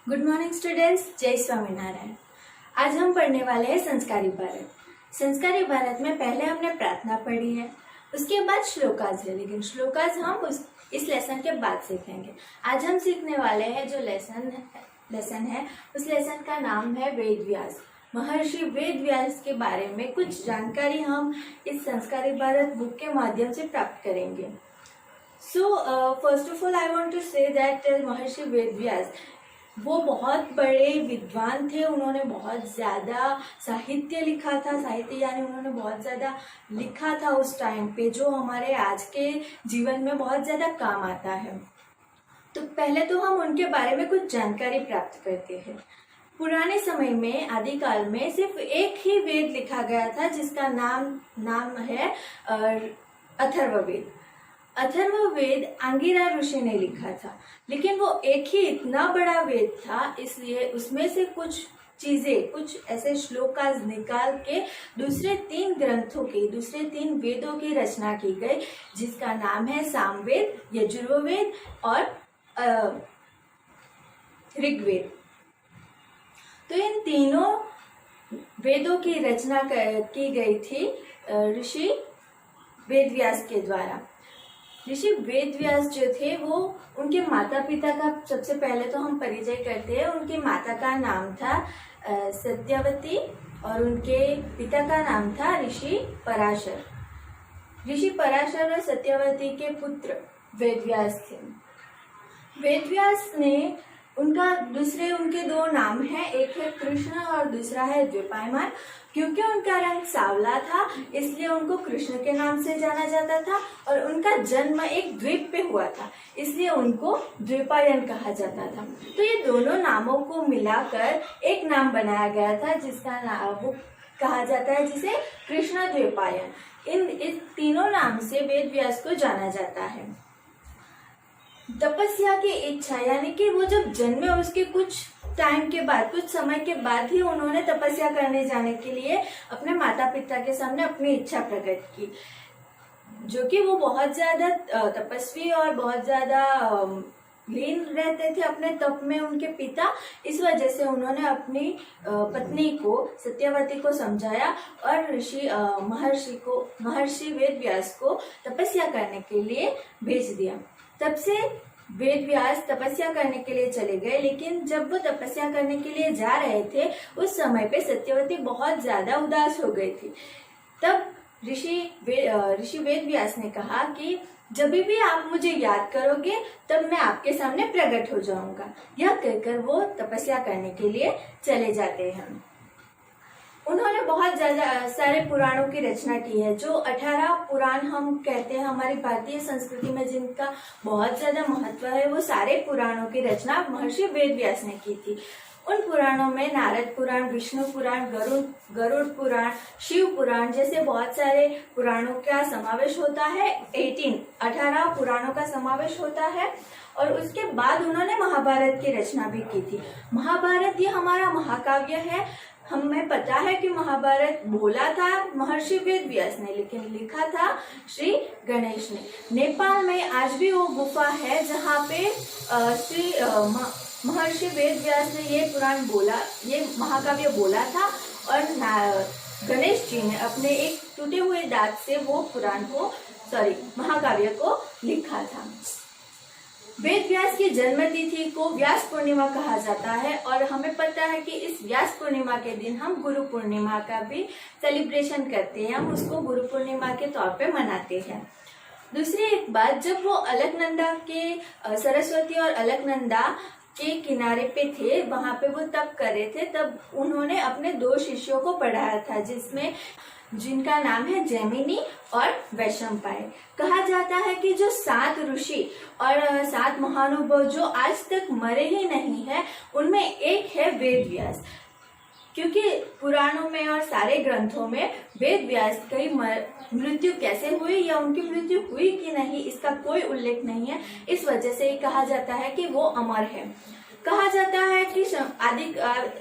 Good morning students, जय स्वामीनारायण। आज हम पढ़ने वाले हैं संस्कारी भारत। संस्कारी भारत में पहले हमने प्रार्थना पढ़ी है, उसके बाद श्लोकास है, लेकिन श्लोकास हम इस लेसन के बाद सीखेंगे। आज हम सीखने वाले हैं जो लेसन है उस लेसन का नाम है वेद व्यास। महर्षि वेद व्यास के बारे में कुछ जानकारी हम इस संस्कारी भारत बुक के माध्यम से प्राप्त करेंगे। First of all I want to say that Maharshi Ved व्यास वो बहुत बड़े विद्वान थे। उन्होंने बहुत ज़्यादा साहित्य लिखा था, साहित्य यानी उन्होंने बहुत ज़्यादा लिखा था उस टाइम पे, जो हमारे आज के जीवन में बहुत ज़्यादा काम आता है। तो पहले तो हम उनके बारे में कुछ जानकारी प्राप्त करते हैं। पुराने समय में, आदिकाल में सिर्फ एक ही वेद लिखा गया था जिसका नाम है अथर्ववेद। अथर्ववेद अंगिरा ऋषि ने लिखा था, लेकिन वो एक ही इतना बड़ा वेद था, इसलिए उसमें से कुछ चीजें, कुछ ऐसे श्लोकास निकाल के दूसरे तीन वेदों की रचना की गई, जिसका नाम है सामवेद, यजुर्वेद और ऋग्वेद। तो इन तीनों वेदों की रचना की गई थी ऋषि वेदव्यास के द्वारा। ऋषि वेदव्यास जो थे वो उनके माता पिता का सबसे पहले तो हम परिचय करते हैं। उनके माता का नाम था सत्यवती और उनके पिता का नाम था ऋषि पराशर। ऋषि पराशर और सत्यवती के पुत्र वेदव्यास थे। वेदव्यास ने उनके दो नाम हैं, एक है कृष्ण और दूसरा है द्विपायमान। क्योंकि उनका रंग सांवला था इसलिए उनको कृष्ण के नाम से जाना जाता था, और उनका जन्म एक द्वीप पे हुआ था इसलिए उनको द्विपायन कहा जाता था। तो ये दोनों नामों को मिलाकर एक नाम बनाया गया था जिसका नाम वो कहा जाता है, जिसे कृष्ण द्विपायन। इस तीनों नाम से वेद व्यास को जाना जाता है। तपस्या की इच्छा, यानी कि वो जब जन्मे उसके कुछ टाइम के बाद, कुछ समय के बाद ही उन्होंने तपस्या करने जाने के लिए अपने माता पिता के सामने अपनी इच्छा प्रकट की, जो कि वो बहुत ज्यादा तपस्वी और बहुत ज्यादा लीन रहते थे अपने तप में उनके पिता। इस वजह से उन्होंने अपनी पत्नी को, सत्यवती को समझाया और महर्षि वेद व्यास को तपस्या करने के लिए भेज दिया। तब से वेद व्यास तपस्या करने के लिए चले गए, लेकिन जब वो तपस्या करने के लिए जा रहे थे उस समय पे सत्यवती बहुत ज्यादा उदास हो गई थी। तब ऋषि वेद व्यास ने कहा कि जब भी आप मुझे याद करोगे तब मैं आपके सामने प्रकट हो जाऊंगा। यह कहकर वो तपस्या करने के लिए चले जाते हैं। उन्होंने बहुत ज्यादा सारे पुराणों की रचना की है। जो 18 पुराण हम कहते हैं हमारी भारतीय संस्कृति में, जिनका बहुत ज्यादा महत्व है, वो सारे पुराणों की रचना महर्षि वेद व्यास ने की थी। उन पुराणों में नारद पुराण, विष्णु पुराण, गरुड़ पुराण, शिव पुराण जैसे बहुत सारे पुराणों का समावेश होता है। 18 पुराणों का समावेश होता है। और उसके बाद उन्होंने महाभारत की रचना भी की थी। महाभारत ये हमारा महाकाव्य है। हमें पता है कि महाभारत बोला था महर्षि वेद व्यास ने, लेकिन लिखा था श्री गणेश ने। नेपाल में आज भी वो गुफा है जहाँ पे महर्षि वेद व्यास ने ये महाकाव्य बोला था, और गणेश जी ने अपने एक टूटे हुए दांत से वो महाकाव्य को लिखा था। वेद व्यास की जन्म तिथि को व्यास पूर्णिमा कहा जाता है, और हमें पता है कि इस व्यास पूर्णिमा के दिन हम गुरु पूर्णिमा का भी सेलिब्रेशन करते हैं। हम उसको गुरु पूर्णिमा के तौर पे मनाते हैं। दूसरी एक बात, जब वो अलकनंदा के सरस्वती और अलकनंदा के किनारे पे थे, वहां पे वो तप कर रहे थे, तब उन्होंने अपने 2 शिष्यों को पढ़ाया था, जिनका नाम है जैमिनी और वैशंपायन। कहा जाता है कि जो 7 ऋषि और 7 महानुभव जो आज तक मरे ही नहीं है, उनमें एक है वेद व्यास। क्योंकि पुराणों में और सारे ग्रंथों में वेद व्यास की मृत्यु कैसे हुई या उनकी मृत्यु हुई कि नहीं, इसका कोई उल्लेख नहीं है। इस वजह से ये कहा जाता है कि वो अमर है। कहा जाता है कि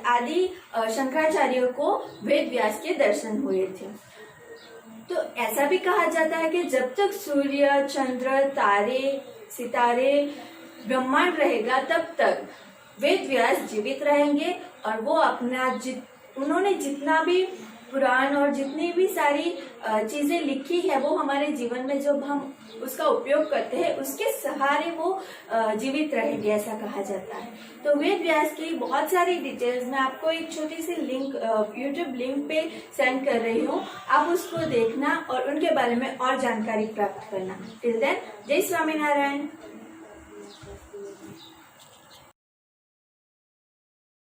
आदि शंकराचार्य को वेद व्यास के दर्शन हुए थे। तो ऐसा भी कहा जाता है कि जब तक सूर्य, चंद्र, तारे, सितारे, ब्रह्मांड रहेगा तब तक वेद व्यास जीवित रहेंगे और वो उन्होंने जितना भी पुराण और जितनी भी सारी चीजें लिखी है वो हमारे जीवन में जब हम उसका उपयोग करते हैं उसके सहारे वो जीवित रहेंगे, ऐसा कहा जाता है। तो वेद व्यास की बहुत सारी डिटेल्स मैं आपको एक छोटी सी लिंक यूट्यूब लिंक पे सेंड कर रही हूँ, आप उसको देखना और उनके बारे में और जानकारी प्राप्त करना। टिल देन, जय स्वामीनारायण।